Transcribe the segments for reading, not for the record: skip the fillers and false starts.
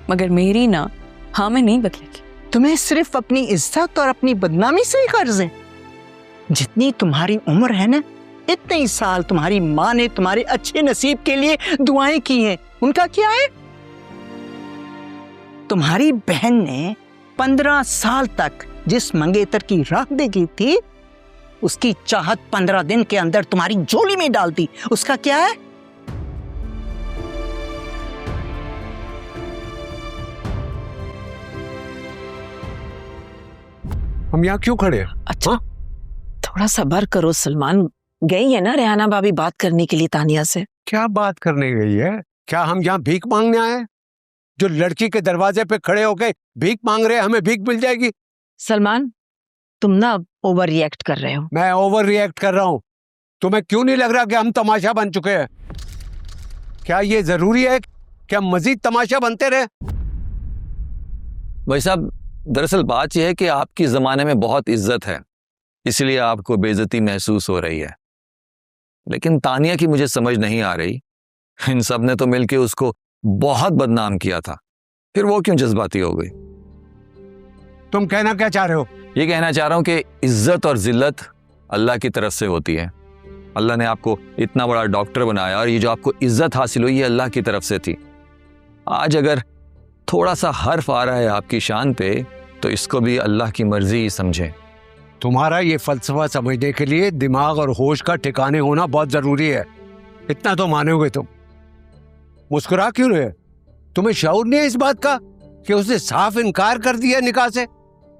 मगर मेरी ना हाँ में नहीं बदलेगी। तुम्हें सिर्फ अपनी इज्जत और अपनी बदनामी से ही कर्ज है। जितनी तुम्हारी उम्र है ना, इतने ही साल तुम्हारी माँ ने तुम्हारे अच्छे नसीब के लिए दुआएं की हैं। उनका क्या है? तुम्हारी बहन ने 15 साल तक जिस मंगेतर की राह देखी थी, उसकी चाहत 15 दिन के अंदर तुम्हारी झोली में डाल दी। उसका क्या है? हम यहाँ क्यों खड़े हैं? अच्छा थोड़ा सब्र करो सलमान। गई है ना रेहाना भाभी बात करने के लिए तानिया से। क्या बात करने गई है? क्या हम यहाँ भीख मांगने आए? जो लड़की के दरवाजे पे खड़े होके भीख मांग रहे हैं, हमें भीख मिल जाएगी? सलमान तुम ना ओवर रिएक्ट कर रहे हो। मैं ओवर रिएक्ट कर रहा हूँ? तुम्हें क्यों नहीं लग रहा कि हम तमाशा बन चुके हैं? क्या ये जरूरी है कि हम मजीद तमाशा बनते रहे? भाई साहब, दरअसल बात यह है कि आपकी ज़माने में बहुत इज्जत है, इसलिए आपको बेइज्जती महसूस हो रही है। लेकिन तानिया की मुझे समझ नहीं आ रही। इन सब ने तो मिलके उसको बहुत बदनाम किया था, फिर वो क्यों जज्बाती हो गई? तुम कहना क्या चाह रहे हो? ये कहना चाह रहा हूं कि इज्जत और जिल्लत अल्लाह की तरफ से होती है। अल्लाह ने आपको इतना बड़ा डॉक्टर बनाया और ये जो आपको इज्जत हासिल हुई ये अल्लाह की तरफ से थी। आज अगर थोड़ा सा हर्फ आ रहा है आपकी शान पे, तो इसको भी अल्लाह की मर्जी ही समझें। तुम्हारा ये फलसफा समझने के लिए दिमाग और होश का ठिकाने होना बहुत जरूरी है। इतना तो मानोगे तुम। मुस्कुरा क्यों रहे? तुम्हें शऊर नहीं है इस बात का कि उसने साफ इनकार कर दिया निकाह से?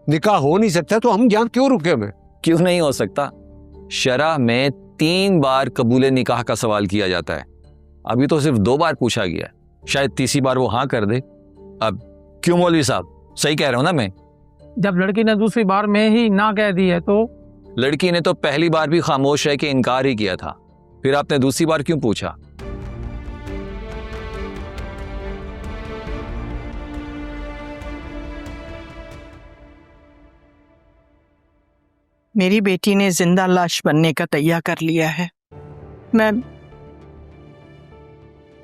निकाह हो नहीं सकता तो हम यहाँ क्यों रुके? में क्यों नहीं हो सकता? शरह में 3 बार कबूले निकाह का सवाल किया जाता है। अभी तो सिर्फ 2 बार पूछा गया, शायद तीसरी बार वो हाँ कर दे। अब क्यों मौलवी साहब, सही कह रहा हूं ना मैं? जब लड़की ने दूसरी बार में ही ना कह दी है तो? लड़की ने तो पहली बार भी खामोश रह के इनकार ही किया था, फिर आपने दूसरी बार क्यों पूछा? मेरी बेटी ने जिंदा लाश बनने का तैयार कर लिया है। मैं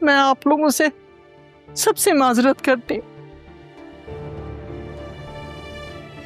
आप लोगों से सबसे माजरत करती हूँ।